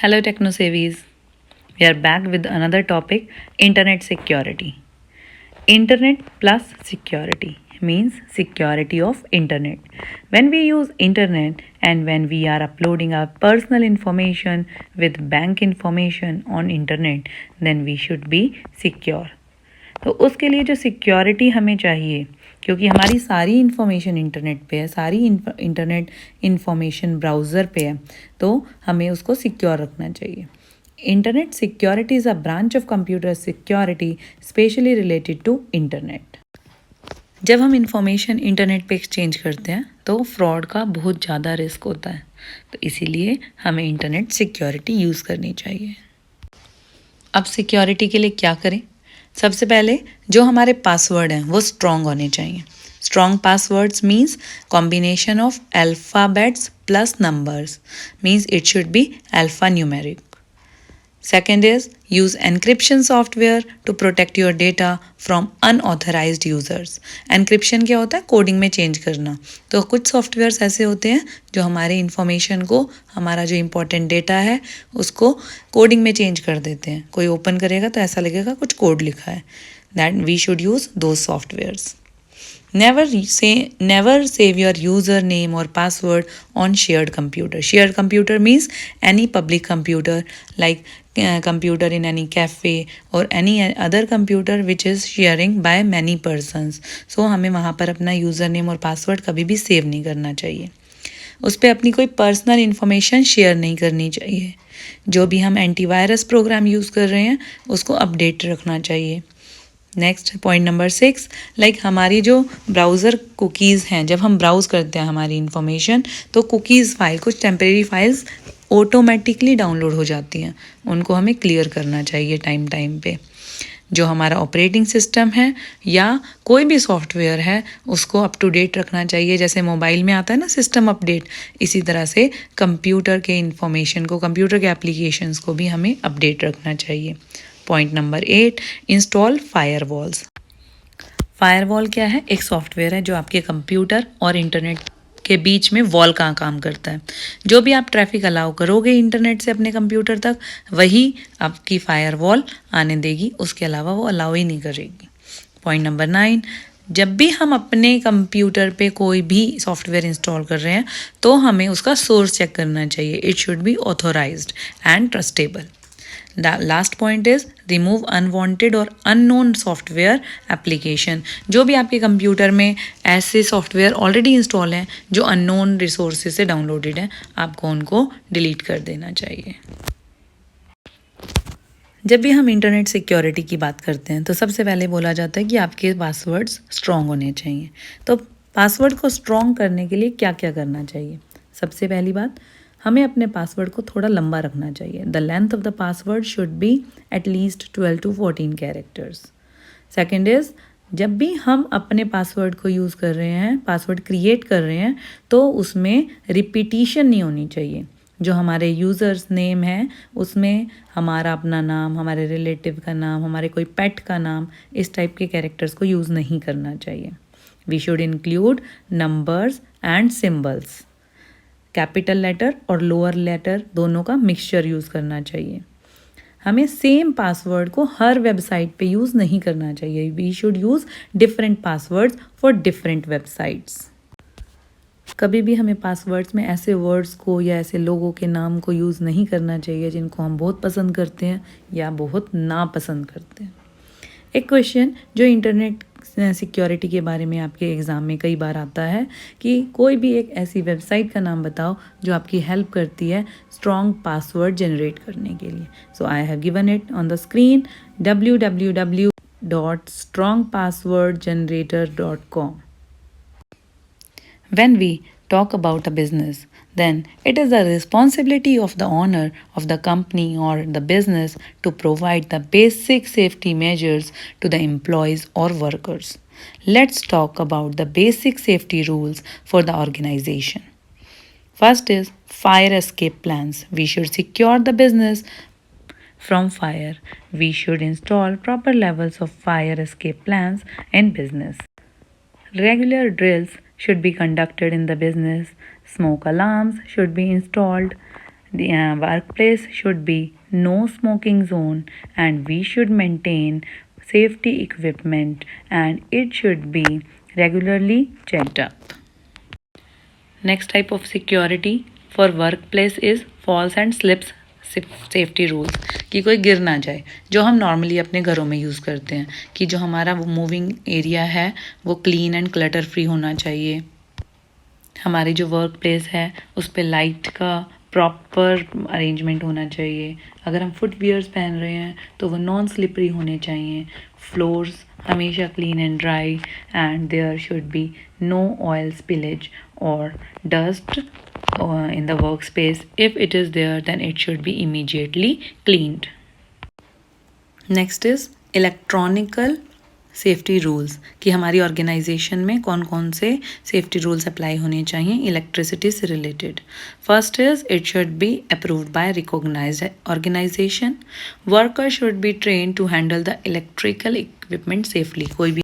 Hello, Techno Savies. We are back with another topic, internet security. Internet plus security means security of internet. When we use internet and when we are uploading our personal information with bank information on internet, then we should be secure. तो उसके लिए जो security हमें चाहिए, क्योंकि हमारी सारी information internet पे है, सारी इंटरनेट इन्फॉर्मेशन ब्राउज़र पे है, तो हमें उसको सिक्योर रखना चाहिए. Internet security is a branch of computer security specially related to internet. जब हम इंफॉर्मेशन इंटरनेट पे एक्सचेंज करते हैं तो फ्रॉड का बहुत ज़्यादा रिस्क होता है, तो इसीलिए हमें इंटरनेट सिक्योरिटी यूज़ करनी चाहिए. अब सिक्योरिटी के लिए क्या करें? सबसे पहले जो हमारे पासवर्ड हैं वो स्ट्रॉन्ग होने चाहिए. Strong passwords means combination of alphabets plus numbers, means it should B alpha numeric. Second is use encryption software to protect your data from unauthorized users. Encryption क्या होता है? कोडिंग में चेंज करना. तो कुछ सॉफ्टवेयर्स ऐसे होते हैं जो हमारे इंफॉर्मेशन को, हमारा जो इम्पोर्टेंट डेटा है उसको कोडिंग में चेंज कर देते हैं. कोई ओपन करेगा तो ऐसा लगेगा कुछ कोड लिखा है. That we should use those softwares. Never save your username or password on shared computer. Shared computer means any public computer like computer in any cafe or any other computer which is sharing by many persons. So हमें वहाँ पर अपना username और password कभी भी save नहीं करना चाहिए. उस पर अपनी कोई पर्सनल इन्फॉर्मेशन शेयर नहीं करनी चाहिए. जो भी हम एंटीवायरस प्रोग्राम यूज़ कर रहे हैं उसको अपडेट रखना चाहिए. नेक्स्ट पॉइंट नंबर 6, लाइक हमारी जो ब्राउज़र कुकीज़ हैं, जब हम ब्राउज़ करते हैं हमारी इन्फॉर्मेशन तो कुकीज़ फाइल, कुछ टेम्परेरी फाइल्स ऑटोमेटिकली डाउनलोड हो जाती हैं. उनको हमें क्लियर करना चाहिए टाइम पे. जो हमारा ऑपरेटिंग सिस्टम है या कोई भी सॉफ्टवेयर है उसको अप टू डेट रखना चाहिए. जैसे मोबाइल में आता है ना सिस्टम अपडेट, इसी तरह से कंप्यूटर के इंफॉर्मेशन को, कंप्यूटर के एप्लीकेशंस को भी हमें अपडेट रखना चाहिए. Point number 8, install firewalls. Firewall क्या है? एक सॉफ्टवेयर है जो आपके कंप्यूटर और इंटरनेट के बीच में वॉल का काम करता है. जो भी आप ट्रैफिक अलाउ करोगे इंटरनेट से अपने कंप्यूटर तक, वही आपकी फायरवॉल आने देगी, उसके अलावा वो अलाउ ही नहीं करेगी. पॉइंट नंबर 9, जब भी हम अपने कंप्यूटर पे कोई भी सॉफ्टवेयर इंस्टॉल कर रहे हैं तो हमें उसका सोर्स चेक करना चाहिए. It should be authorised and trustable. The last point is remove unwanted और unknown software application. जो भी आपके कंप्यूटर में ऐसे सॉफ्टवेयर ऑलरेडी इंस्टॉल हैं जो अननोन रिसोर्सेज से डाउनलोडेड हैं, आपको उनको डिलीट कर देना चाहिए. जब भी हम इंटरनेट सिक्योरिटी की बात करते हैं तो सबसे पहले बोला जाता है कि आपके पासवर्ड्स स्ट्रॉन्ग होने चाहिए. तो पासवर्ड को स्ट्रॉन्ग करने के लिए क्या क्या करना चाहिए? सबसे पहली बात, हमें अपने पासवर्ड को थोड़ा लंबा रखना चाहिए. The length of the password should be at least 12 to 14 characters. Second is, जब भी हम अपने पासवर्ड को यूज़ कर रहे हैं, पासवर्ड क्रिएट कर रहे हैं, तो उसमें रिपीटिशन नहीं होनी चाहिए. जो हमारे यूज़र्स नेम है उसमें हमारा अपना नाम, हमारे रिलेटिव का नाम, हमारे कोई पेट का नाम, इस टाइप के कैरेक्टर्स को यूज़ नहीं करना चाहिए. We should include numbers and symbols. Capital letter और लोअर लेटर दोनों का मिक्सचर यूज़ करना चाहिए. हमें सेम पासवर्ड को हर वेबसाइट पे यूज़ नहीं करना चाहिए. We should use different passwords for different websites. कभी भी हमें पासवर्ड्स में ऐसे वर्ड्स को या ऐसे लोगों के नाम को यूज़ नहीं करना चाहिए जिनको हम बहुत पसंद करते हैं या बहुत नापसंद करते हैं. एक क्वेश्चन जो इंटरनेट सिक्योरिटी के बारे में आपके एग्ज़ाम में कई बार आता है कि कोई भी एक ऐसी वेबसाइट का नाम बताओ जो आपकी हेल्प करती है स्ट्रॉन्ग पासवर्ड जनरेट करने के लिए. So I have given it on the screen, www.strongpasswordgenerator.com. When we talk about a business, then it is the responsibility of the owner of the company or the business to provide the basic safety measures to the employees or workers. Let's talk about the basic safety rules for the organization. First is fire escape plans. We should secure the business from fire. We should install proper levels of fire escape plans in business. Regular drills should be conducted in the business. Smoke alarms should be installed. The workplace should be no smoking zone, and we should maintain safety equipment, and it should be regularly checked up. Next type of security for workplace is falls and slips safety rules, कि कोई गिर ना जाए, जो हम normally अपने घरों में यूज़ करते हैं, कि जो हमारा वो मूविंग एरिया है वो क्लीन एंड क्लटर फ्री होना चाहिए। हमारी जो वर्क प्लेस है उस पर लाइट का प्रॉपर अरेंजमेंट होना चाहिए। अगर हम फुटवियर्स पहन रहे हैं तो वो नॉन स्लिपरी होने चाहिए। फ्लोर्स हमेशा clean and dry, and there should be no oil spillage और dust in the workspace. If it is there, then it should be immediately cleaned. Next is electronical safety rules, कि हमारी organisation में कौन कौन से safety rules apply होने चाहिए electricity से related. First is it should be approved by recognised organisation. Worker should be train to handle the electrical equipment safely. कोई भी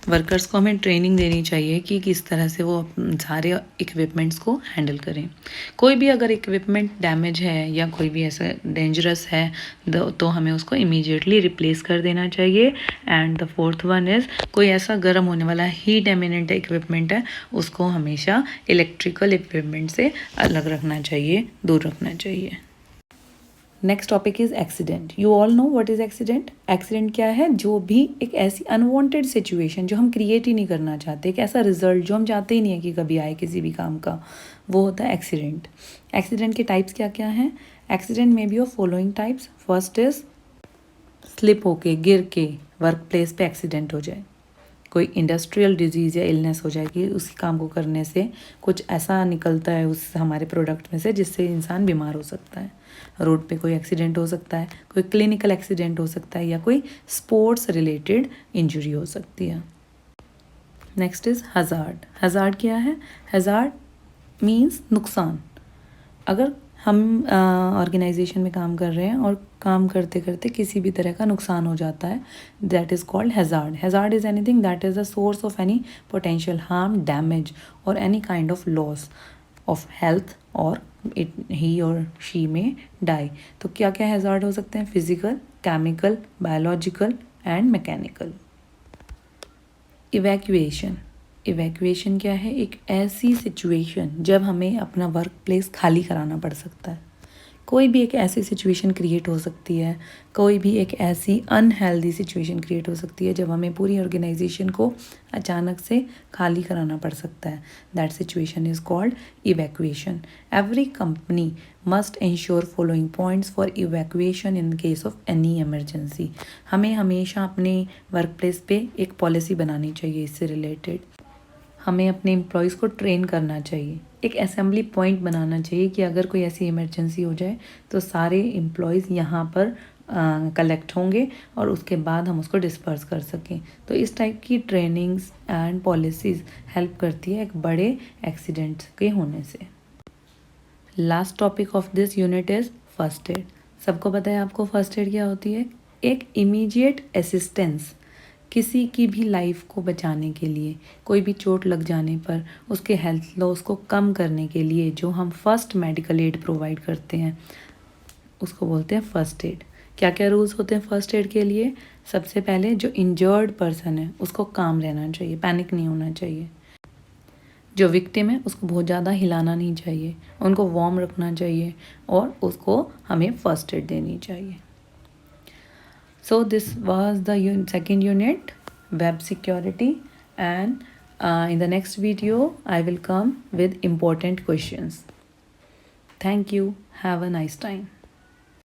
वर्कर्स को हमें ट्रेनिंग देनी चाहिए कि किस तरह से वो सारे इक्विपमेंट्स को हैंडल करें। कोई भी अगर इक्विपमेंट डैमेज है या कोई भी ऐसा डेंजरस है तो हमें उसको इमीडिएटली रिप्लेस कर देना चाहिए। And the fourth one is कोई ऐसा गर्म होने वाला हीट एमिनेंट इक्विपमेंट है उसको हमेशा इलेक्ट्रिकल इक्विपमेंट से अलग रखना चाहिए, दूर रखना चाहिए। Next topic is accident. You all know what is accident. Accident क्या है? जो भी एक ऐसी अनवांटेड सिचुएशन जो हम क्रिएट ही नहीं करना चाहते, एक ऐसा रिजल्ट जो हम चाहते ही नहीं है कि कभी आए किसी भी काम का, वो होता है एक्सीडेंट। एक्सीडेंट के टाइप्स क्या क्या हैं? एक्सीडेंट में be of following types. First is slip होके, गिर के वर्क प्लेस पे एक्सीडेंट हो जाए। कोई इंडस्ट्रियल डिजीज़ या इलनेस हो जाए कि उसी काम को करने से कुछ ऐसा निकलता है उस हमारे प्रोडक्ट में से जिससे इंसान बीमार हो सकता है। रोड पे कोई एक्सीडेंट हो सकता है, कोई क्लिनिकल एक्सीडेंट हो सकता है, या कोई स्पोर्ट्स रिलेटेड इंजरी हो सकती है। Next is hazard. हज़ार्ड क्या है? हज़ार्ड मीन्स नुकसान। अगर हम ऑर्गेनाइजेशन में काम कर रहे हैं और काम करते करते किसी भी तरह का नुकसान हो जाता है, that is called hazard. Hazard is anything that is the source of any potential harm, damage और any kind of loss of health, और इट ही और शी में डाई। तो क्या क्या हैज़ार्ड हो सकते हैं? Physical, chemical, biological and mechanical. Evacuation. Evacuation क्या है? एक ऐसी सिचुएशन जब हमें अपना वर्क प्लेस खाली कराना पड़ सकता है। कोई भी एक ऐसी सिचुएशन क्रिएट हो सकती है, कोई भी एक ऐसी अनहेल्दी सिचुएशन क्रिएट हो सकती है जब हमें पूरी ऑर्गेनाइजेशन को अचानक से खाली कराना पड़ सकता है। That situation is called evacuation. Every company must ensure following points for evacuation in case of any emergency. हमें हमेशा अपने वर्क प्लेस पे एक पॉलिसी बनानी चाहिए इससे रिलेटेड। हमें अपने एम्प्लॉयज़ को ट्रेन करना चाहिए, एक असेंबली पॉइंट बनाना चाहिए कि अगर कोई ऐसी इमरजेंसी हो जाए तो सारे एम्प्लॉयज़ यहाँ पर कलेक्ट होंगे और उसके बाद हम उसको डिस्पर्स कर सकें। तो इस टाइप की ट्रेनिंग्स एंड पॉलिसीज़ हेल्प करती है एक बड़े एक्सीडेंट्स के होने से। Last topic of this unit is first aid. सबको पता है आपको फर्स्ट एड क्या होती है? एक इमीडिएट असिस्टेंस किसी की भी लाइफ को बचाने के लिए, कोई भी चोट लग जाने पर उसके हेल्थ लॉस को कम करने के लिए जो हम फर्स्ट मेडिकल एड प्रोवाइड करते हैं उसको बोलते हैं फर्स्ट एड। क्या क्या रूल्स होते हैं फर्स्ट एड के लिए? सबसे पहले जो इंजर्ड पर्सन है उसको काम रहना चाहिए, पैनिक नहीं होना चाहिए। जो विक्टिम है उसको बहुत ज़्यादा हिलाना नहीं चाहिए, उनको वार्म रखना चाहिए और उसको हमें फर्स्ट एड देनी चाहिए। So this was the second unit, web security, and in the next video I will come with important questions. Thank you. Have a nice time.